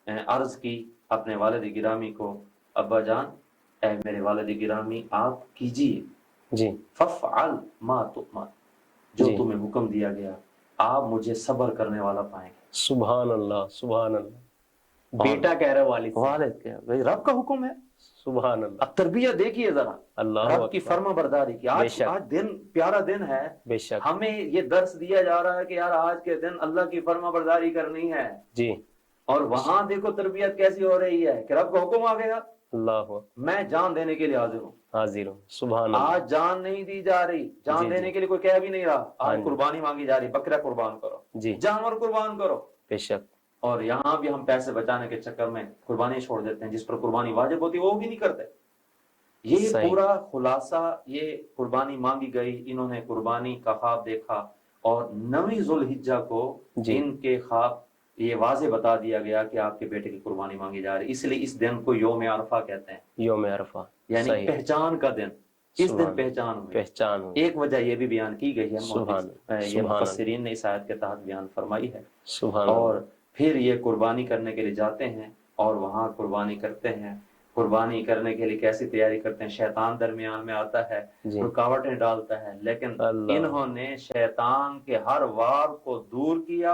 عرض کی اپنے والد گرامی کو ابا جان اے میرے والد گرامی آپ کیجیے. جی. ففعل ما تؤمر. جو تمہیں حکم دیا گیا آپ مجھے صبر کرنے والا پائیں گے. سبحان اللہ. سبحان اللہ. بیٹا کہہ رہا والد کہہ رہا رب کا حکم ہے. سبحان اللہ. اب تربیت دیکھیے ذرا رب کی فرما برداری کی. آج دن پیارا دن ہے. بے شک. ہمیں یہ درس دیا جا رہا ہے کہ یار آج کے دن اللہ کی فرما برداری کرنی ہے. جی. اور وہاں دیکھو تربیت کیسی ہو رہی ہے کہ رب کا حکم آ گیا اللہ میں جان دینے کے لیے حاضر ہوں. سبحان اللہ. آج جان نہیں دی جا رہی. جان دینے کے لیے کوئی کہہ بھی نہیں رہا. آج قربانی مانگی جا رہی. بکرا قربان کرو. جی. جانور قربان کرو. بے شک. اور یہاں بھی ہم پیسے بچانے کے چکر میں قربانی چھوڑ دیتے ہیں. جس پر قربانی واجب ہوتی ہے وہ بھی نہیں کرتے. یہ پورا خلاصہ یہ قربانی مانگی گئی. انہوں نے قربانی کا خواب دیکھا اور 9 ذوالحجہ کو ان کے خواب یہ واضح بتا دیا گیا کہ آپ کے بیٹے کی قربانی مانگی جا رہی. اس لیے اس دن کو یوم عرفہ کہتے ہیں. یوم عرفہ یعنی پہچان کا دن. اس دن پہچان ہوئی. ایک وجہ یہ بھی بیان کی گئی ہے یہ مفسرین نے اس آیت کے تحت بیان فرمائی ہے. اور پھر یہ قربانی کرنے کے لیے جاتے ہیں اور وہاں قربانی کرتے ہیں. قربانی کرنے کے لیے کیسی تیاری کرتے ہیں. شیطان درمیان میں آتا ہے رکاوٹیں ڈالتا ہے لیکن انہوں نے شیطان کے ہر وار کو دور کیا.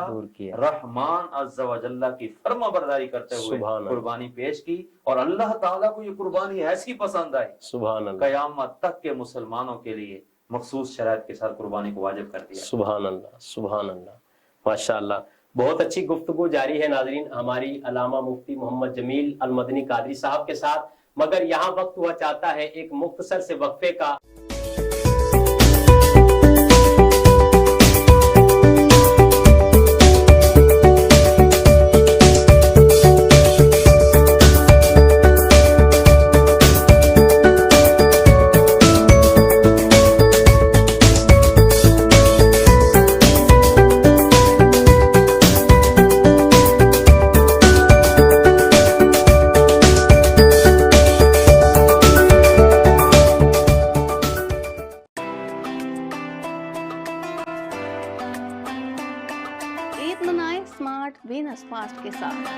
رحمان عز و جل کی فرما برداری کرتے ہوئے قربانی پیش کی اور اللہ تعالیٰ کو یہ قربانی ایسی پسند آئی سبحان اللہ قیامت تک کے مسلمانوں کے لیے مخصوص شرائط کے ساتھ قربانی کو واجب کر دیا. سبحان اللہ. سبحان اللہ. ماشاء اللہ. بہت اچھی گفتگو جاری ہے ناظرین ہماری علامہ مفتی محمد جمیل المدنی قادری صاحب کے ساتھ. مگر یہاں وقت ہوا چاہتا ہے ایک مختصر سے وقفے کا. کے ساتھ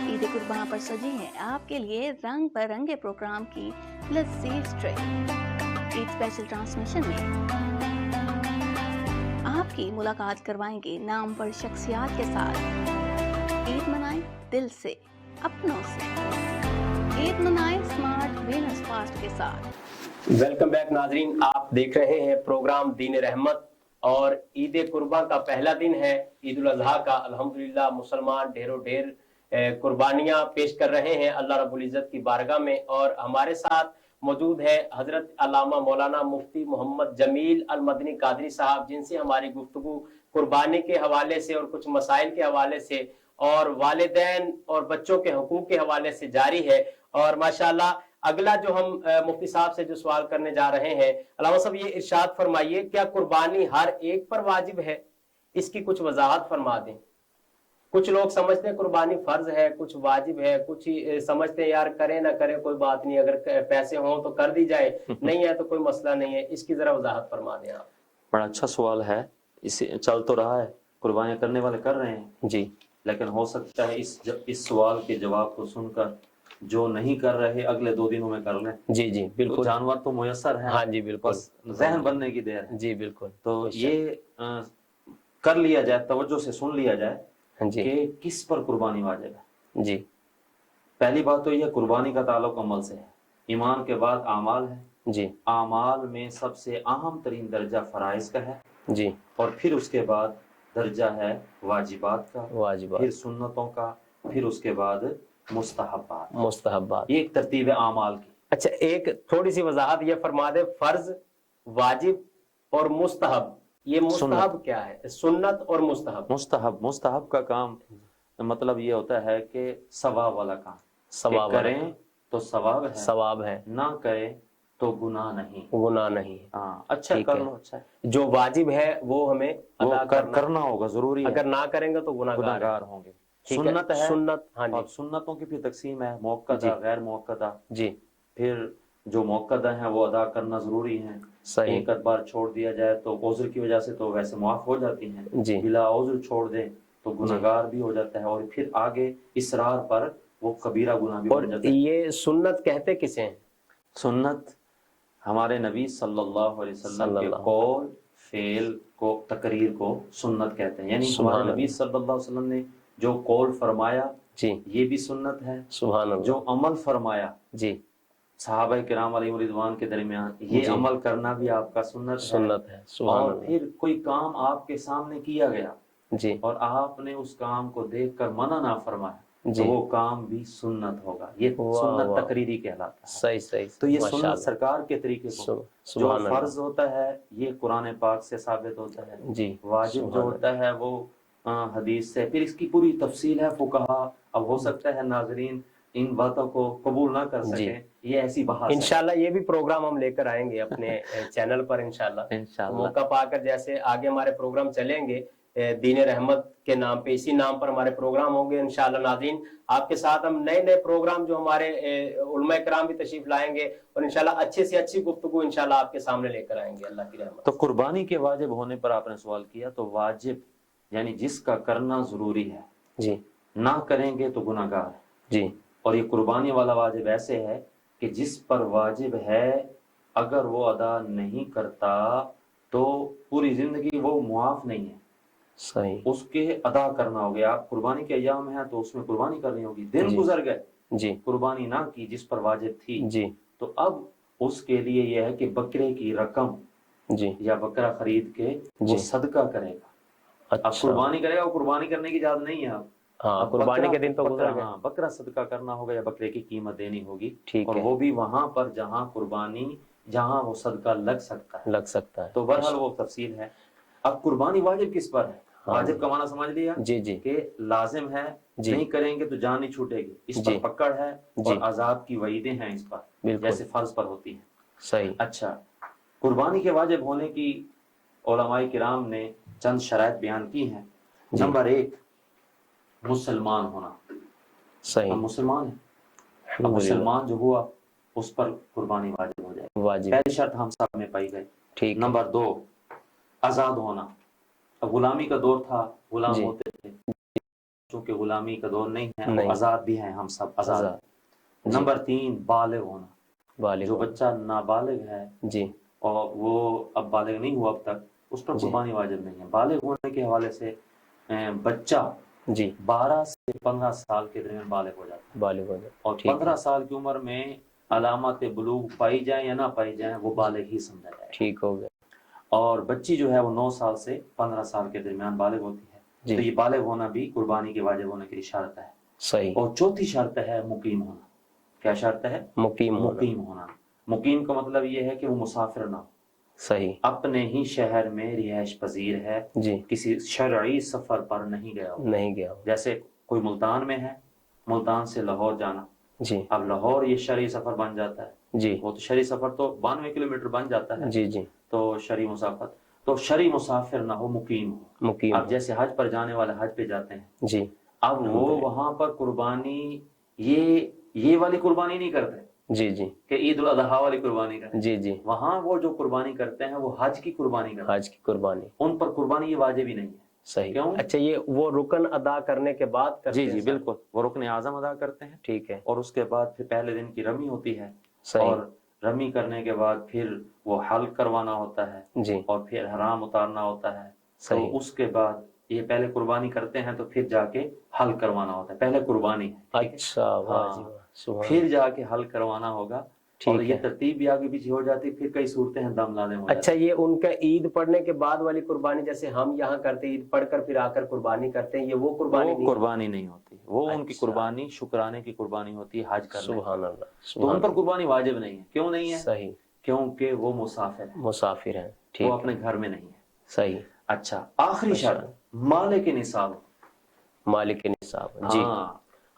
عید قربان پر سجی ہیں آپ کے لیے رنگ برنگے پروگرام کی لذیذ ٹرین. عید اسپیشل ٹرانسمیشن میں آپ کی ملاقات کروائیں گے نام پر شخصیات کے ساتھ. عید منائیں دل سے اپنوں سے. عید منائیں اسمارٹ وینس فاسٹ کے ساتھ. ویلکم بیک ناظرین، آپ دیکھ رہے ہیں پروگرام دین رحمت اور عید قربان کا پہلا دن ہے، عید الاضحیٰ کا۔ الحمدللہ مسلمان ڈھیروں ڈھیر قربانیاں پیش کر رہے ہیں اللہ رب العزت کی بارگاہ میں، اور ہمارے ساتھ موجود ہے حضرت علامہ مولانا مفتی محمد جمیل المدنی قادری صاحب، جن سے ہماری گفتگو قربانی کے حوالے سے اور کچھ مسائل کے حوالے سے اور والدین اور بچوں کے حقوق کے حوالے سے جاری ہے۔ اور ماشاءاللہ اگلا جو ہم مفتی صاحب سے جو سوال کرنے جا رہے ہیں، علامہ صاحب یہ ارشاد فرمائیے، کیا قربانی ہر ایک پر واجب ہے؟ اس کی کچھ وضاحت فرما دیں۔ کچھ لوگ سمجھتے ہیں قربانی فرض ہے، کچھ واجب ہے، کچھ سمجھتے ہیں یار کریں نہ کریں کوئی بات نہیں، اگر پیسے ہوں تو کر دی جائے، نہیں ہے تو کوئی مسئلہ نہیں ہے۔ اس کی ذرا وضاحت فرما دیں آپ۔ بڑا اچھا سوال ہے، اسے چل تو رہا ہے، قربانیاں کرنے والے کر رہے ہیں جی، لیکن ہو سکتا ہے اس سوال کے جواب کو سن کر جو نہیں کر رہے اگلے 2 دنوں میں کر لیں۔ جی جی بالکل، جانور تو میسر ہے، ہاں جی بالکل، بس ذہن بننے کی دیر ہے۔ جی بالکل، تو یہ کر لیا جائے، توجہ سے سن لیا جائے جی کہ کس پر قربانی واجب ہے۔ جی پہلی بات تو یہ قربانی کا تعلق عمل سے ہے، ایمان کے بعد اعمال ہے۔ جی اعمال میں سب سے اہم ترین درجہ فرائض کا ہے، جی، اور پھر اس کے بعد درجہ ہے واجبات کا، واجبات، پھر سنتوں کا، پھر اس کے بعد مستحبات۔ مستحبات۔ یہ ایک ترتیب ہے اعمال کی۔ اچھا ایک تھوڑی سی وضاحت یہ فرما دے، فرض، واجب اور مستحب، یہ مستحب کیا ہے؟ سنت اور مستحب۔ مستحب کا کام مطلب یہ ہوتا ہے کہ ثواب والا کام، ثواب کہ کریں تو ثواب ہے، ثواب ہے، نہ کریں تو گناہ نہیں، گناہ نہیں۔ ہاں اچھا ٹھیک کر ہے، لو، اچھا ہے، جو واجب ہے وہ ہمیں وہ ادا کرنا ہوگا، ضروری ہے، اگر نہ کریں گے تو گناہ گناہگار ہوں گے۔ ٹھیک ہے، سنت ہے، سنت، ہاں اور جی سنتوں کی پھر تقسیم ہے، موقعہ جی غیر موقعہ۔ جی، پھر جو موقعہ ہیں وہ ادا کرنا ضروری ہیں، صحیح، ایک آدھ بار چھوڑ دیا جائے تو عذر کی وجہ سے تو ویسے معاف ہو جاتی ہیں، جی بلا عذر چھوڑ دیں تو گناہگار بھی ہو جاتا ہے، اور پھر آگے اصرار پر وہ کبیرہ گناہ بھی اور بن جاتا ہے۔ یہ سنت کہتے کسے ہیں؟ سنت ہمارے نبی صلی اللہ علیہ وسلم صلی کے اللہ، قول، فعل کو، تقریر کو سنت کہتے ہیں، یعنی سبحان ہمارے نبی اللہ، صلی اللہ علیہ وسلم نے جو قول فرمایا جی یہ بھی سنت ہے، سبحان اللہ، جو عمل فرمایا جی صحابہ کرام علیہ رضوان کے درمیان، یہ جی، عمل کرنا بھی آپ کا سنت ہے۔ سنت ہے، سبحان اور اللہ، پھر کوئی کام آپ کے سامنے کیا گیا جی اور آپ نے اس کام کو دیکھ کر منع نہ فرمایا جی، تو وہ کام بھی سنت ہوگا، یہ واہ سنت واہ، تقریری کہلاتا ہے۔ صحیح صحیح، تو یہ ماشاء سنت اللہ، سرکار کے طریقے کو، جو سبحان اللہ، فرض ہوتا ہے یہ قرآن پاک سے ثابت ہوتا ہے، جی واجب جو سبحان ہوتا ہے وہ حدیث سے، پھر اس کی پوری تفصیل ہے فقہا۔ اب ہو سکتا ہے ناظرین ان باتوں کو قبول نہ کر جی، سکیں، یہ ایسی بحث ہے۔ انشاءاللہ یہ بھی پروگرام ہم لے کر آئیں گے اپنے چینل پر انشاءاللہ، انشاءاللہ موقع پا کر جیسے آگے ہمارے پروگرام چلیں گے دین رحمت کے نام پہ، اسی نام پر ہمارے پروگرام ہوں گے انشاءاللہ۔ ناظرین آپ کے ساتھ ہم نئے نئے پروگرام جو ہمارے علماء کرام بھی تشریف لائیں گے، اور انشاءاللہ اچھے سے اچھی گفتگو انشاءاللہ آپ کے سامنے لے کر آئیں گے اللہ کی رحمت۔ تو قربانی کے واجب ہونے پر آپ نے سوال کیا، تو واجب یعنی جس کا کرنا ضروری ہے، جی نہ کریں گے تو گناہ گار ہے۔ جی اور یہ قربانی والا واجب ایسے ہے کہ جس پر واجب ہے اگر وہ ادا نہیں کرتا تو پوری زندگی وہ معاف نہیں ہے، صحیح، اس کے ادا کرنا ہوگا۔ آپ قربانی کے ایام ہیں تو اس میں قربانی کرنی ہوگی، دن جی گزر گئے جی قربانی نہ کی جس پر واجب تھی، جی تو اب اس کے لیے یہ ہے کہ بکرے کی رقم جی یا بکرا خرید کے وہ جی، صدقہ کرے گا۔ اب اچھا، قربانی کرے گا، وہ قربانی کرنے کی اجازت نہیں ہے اب، ہاں قربانی کے دن تو گزر گئے، ہاں بکرا صدقہ کرنا ہوگا یا بکرے کی قیمت دینی ہوگی، ٹھیک اور ہے، وہ بھی وہاں پر جہاں قربانی، جہاں وہ صدقہ لگ سکتا ہے۔ لگ سکتا ہے، تو بہرحال وہ تفصیل ہے۔ اب قربانی واجب کس پر ہے؟ ہاں، واجب کا معنی سمجھ لیا جی جی کہ لازم ہے، جی، نہیں کریں گے تو جان نہیں چھوٹے گی، اس پر جی پکڑ ہے، جی، اور عذاب کی وعیدیں ہیں اس پر، بالکل جیسے فرض پر ہوتی ہیں۔ صحیح، اچھا، قربانی کے واجب ہونے کی علماء کرام نے چند شرائط بیان کی ہیں۔ جی، نمبر 1، مسلمان ہونا۔ صحیح، ہم مسلمان ہیں، اب الحمدللہ، مسلمان جو ہوا اس پر قربانی واجب ہو جائے، واجب، پہلی شرط ہم سب میں پائی گئی۔ ٹھیک ہے، نمبر 2، آزاد ہونا۔ اب غلامی کا دور تھا، غلام جی ہوتے تھے، چونکہ غلامی کا دور نہیں ہے، نہیں، وہ آزاد بھی ہیں، ہم سب آزاد آزاد، ہیں۔ جی، نمبر 3، بالغ ہونا۔ بالغ جو ہونا، بچہ نابالغ ہے جی اور وہ اب بالغ نہیں ہوا اب تک، اس پر جی قربانی واجب نہیں ہے۔ بالغ ہونے کے حوالے سے بچہ جی، 12 سے 15 سال کے درمیان بالغ ہو جاتا ہے، بالغ ہونا، اور ٹھیک 15 ہے، سال کی عمر میں علامات بلوغ پائی جائیں یا نہ پائی جائیں وہ بالغ ہی سمجھا جائے. ٹھیک ہو گیا. اور بچی جو ہے وہ 9 سال سے 15 سال کے درمیان بالغ ہوتی ہے. جی. تو یہ بالغ ہونا بھی قربانی کے واجب ہونے کی شرط ہے. صحیح. اور چوتھی شرط ہے مقیم ہونا. کیا شرط ہے؟ مقیم ہونا. مقیم کا مطلب یہ ہے کہ وہ مسافر نہ ہو. صحیح. اپنے ہی شہر میں رہائش پذیر ہے. جی. کسی شرعی سفر پر نہیں گیا ہو. جیسے کوئی ملتان میں ہے، ملتان سے لاہور جانا. جی. اب لاہور یہ شرعی سفر بن جاتا ہے. جی. وہ تو شرعی سفر تو 92 کلومیٹر بن جاتا ہے. جی. جی. تو شرعی مسافت تو شرعی مسافر نہ ہو، مقیم ہو. اب جیسے حج پر جانے والے حج پہ جاتے ہیں. جی. اب وہ وہاں پر قربانی یہ والی قربانی نہیں کرتے. جی. جی. کہ عید الاضحیٰ والی قربانی کرتے. جی. جی. وہاں وہ جو قربانی کرتے ہیں وہ حج کی قربانی کرتے ہیں. حج کی قربانی ان پر قربانی یہ واجب ہی نہیں ہے. صحیح. کیوں؟ اچھا، یہ وہ رکن ادا کرنے کے بعد کرتے ہیں. جی بالکل، وہ رکن اعظم ادا کرتے ہیں. ٹھیک ہے. اور اس کے بعد پھر پہلے دن کی رمی ہوتی ہے. صحیح. اور رمی کرنے کے بعد پھر وہ حلق کروانا ہوتا ہے. جی. اور پھر حرام اتارنا ہوتا ہے. صحیح. تو اس کے بعد یہ پہلے قربانی کرتے ہیں تو پھر جا کے حلق کروانا ہوتا ہے. پہلے قربانی ہے. اچھا. پھر جا کے حلق کروانا ہوگا. اور یہ ترتیب بھی آگے پیچھے ہو جاتی. پھر کئی صورتیں ہیں دم لازم ہو جاتی. اچھا، یہ ان کا عید پڑھنے کے بعد والی قربانی جیسے ہم یہاں کرتے عید پڑھ کر پھر آ کر قربانی کرتے ہیں، یہ وہ قربانی نہیں ہوتی. وہ ان کی قربانی شکرانے کی قربانی ہوتی ہے حج کرنے. سبحان اللہ. تو ان پر قربانی واجب نہیں ہے. کیوں نہیں ہے؟ صحیح. کیونکہ وہ مسافر ہیں. وہ اپنے گھر میں نہیں ہے. صحیح. اچھا، آخری شرط مالک نصاب. مالک نصاب. جی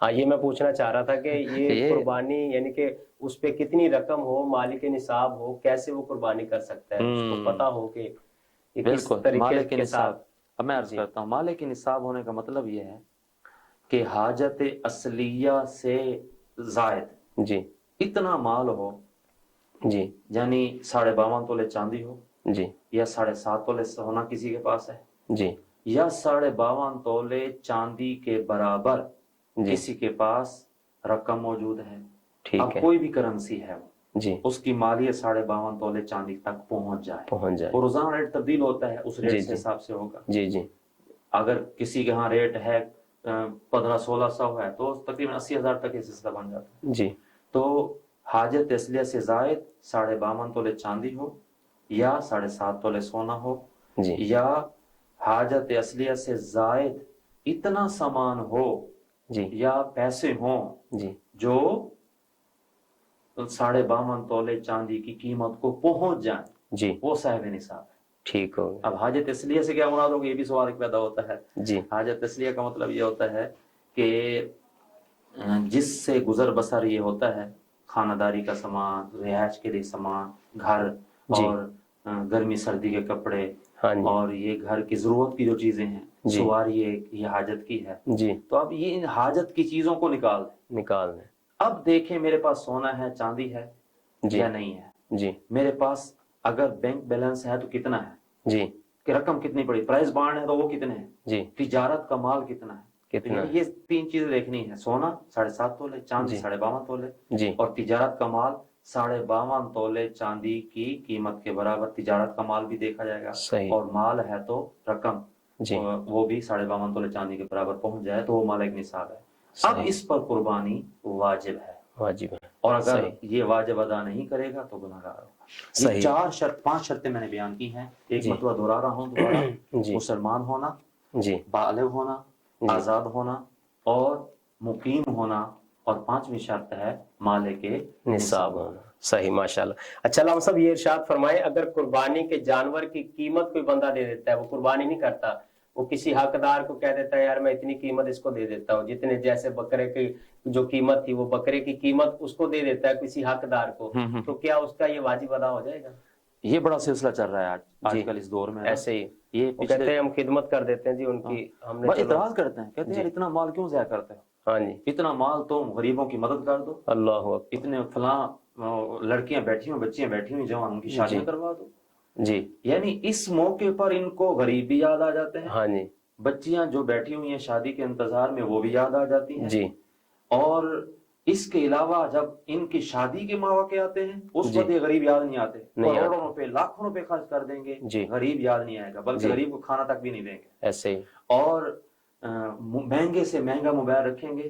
ہاں، یہ میں پوچھنا چاہ رہا تھا کہ یہ قربانی یعنی کہ اس پہ کتنی رقم ہو، مالک نصاب ہو، کیسے وہ قربانی کر سکتا ہے، اس کو پتا ہو کہ کس طریقے کے ساتھ. اب میں عرض کرتا ہوں، مالک نصاب ہونے کا مطلب یہ ہے کہ حاجت اصلیہ سے زائد جی اتنا مال ہو. جی. یعنی 52.5 تولے چاندی ہو. جی. یا 7.5 تولے سونا کسی کے پاس ہے. جی. یا 52.5 تولے چاندی کے برابر کسی کے پاس رقم موجود ہے. اب کوئی بھی کرنسی ہے جی، اس کی مالیت 52.5 تولے چاندی تک پہنچ جائے. اور روزانہ ریٹ تبدیل ہوتا ہے، اس ریٹ سے حساب سے ہوگا. جی جی. اگر کسی کے ہاں ریٹ ہے 1500-1600 ہے تو تقریباً 80,000 تک یہ سلسلہ بن جاتا ہے. جی. تو حاجت اصلیہ سے زائد 52.5 تولے چاندی ہو، یا 7.5 تولے سونا ہو. جی. یا حاجت اصلیہ سے زائد اتنا سامان ہو جی، یا پیسے ہوں جی، جو 52.5 تولے چاندی کی قیمت کو پہنچ جائیں. جی، وہ صاحب نصاب ہے. ٹھیک ہو. اب حاجت اصلیہ سے کیا مراد ہوگا، یہ بھی سوال پیدا ہوتا ہے. جی. حاجت اصلیہ کا مطلب یہ ہوتا ہے کہ جس سے گزر بسر یہ ہوتا ہے، خانہ داری کا سامان، رہائش کے لیے سامان، گھر اور گرمی سردی کے کپڑے، اور یہ گھر کی ضرورت کی جو چیزیں ہیں، سواری یہ حاجت کی ہے. جی. تو اب یہ ان حاجت کی چیزوں کو نکال دیں. اب دیکھیں میرے پاس سونا ہے، چاندی ہے یا نہیں ہے. جی. میرے پاس اگر بینک بیلنس ہے تو کتنا ہے. جی. کہ رقم کتنی پڑی، پرائز بانڈ ہے تو وہ کتنے ہیں. جی. تجارت کا مال کتنا ہے. یہ 3 چیزیں دیکھنی ہے. سونا 7.5 تولے، چاندی 52.5 تولے. جی. اور تجارت کا مال 52.5 تولے چاندی کی قیمت کے برابر تجارت کا مال بھی دیکھا جائے گا. اور مال ہے تو رقم وہ بھی 52.5 تولے چاندی کے برابر پہنچ جائے تو وہ مالک نصاب ہے. اب اس پر قربانی واجب ہے. اور اگر یہ واجب ادا نہیں کرے گا تو گناہگار ہوگا. یہ 5 شرطیں میں نے بیان کی ہیں. ایک مرتبہ دہرا رہا ہوں دوبارہ. مسلمان ہونا، بالغ ہونا، آزاد ہونا اور مقیم ہونا. اور 5ویں شرط ہے مالک نصاب ہونا. صحیح، ماشاءاللہ. اچھا علامہ صاحب، یہ ارشاد فرمائے، اگر قربانی کے جانور کی قیمت کوئی بندہ دے دیتا ہے، وہ قربانی نہیں کرتا، وہ کسی حقدار کو کہہ دیتا ہے یار میں اتنی قیمت اس کو دے دیتا ہوں، جتنے جیسے بکرے کی جو قیمت تھی وہ بکرے کی قیمت اس کو دے دیتا ہے کسی حقدار کو، تو کیا اس کا یہ واجب ادا ہو جائے گا؟ یہ بڑا سلسلہ چل رہا ہے آج کل اس دور میں. ایسے ہی یہ کہتے ہیں ہم خدمت کر دیتے ہیں جی ان کی، ہم نے اعتراض کرتے ہیں، کہتے ہیں اتنا مال کیوں ضائع کرتے ہو. ہاں جی، اتنا مال تم غریبوں کی مدد کر دو. اللہ اتنے فلاں لڑکیاں بیٹھی ہوئی، بچیاں بیٹھی ہوئی جوان، ان کی شادیاں کروا دو. جی. یعنی اس موقع پر ان کو غریب بھی یاد آ جاتے ہیں. ہاں جی. بچیاں جو بیٹھی ہوئی ہیں شادی کے انتظار میں وہ بھی یاد آ جاتی ہیں. جی. اور اس کے علاوہ جب ان کی شادی کے مواقع آتے ہیں اس وقت یہ غریب یاد نہیں آتے. کروڑوں روپے، لاکھوں روپے خرچ کر دیں گے، غریب یاد نہیں آئے گا، بلکہ غریب کو کھانا تک بھی نہیں دیں گے. ایسے ہی. اور مہنگے سے مہنگا موبائل رکھیں گے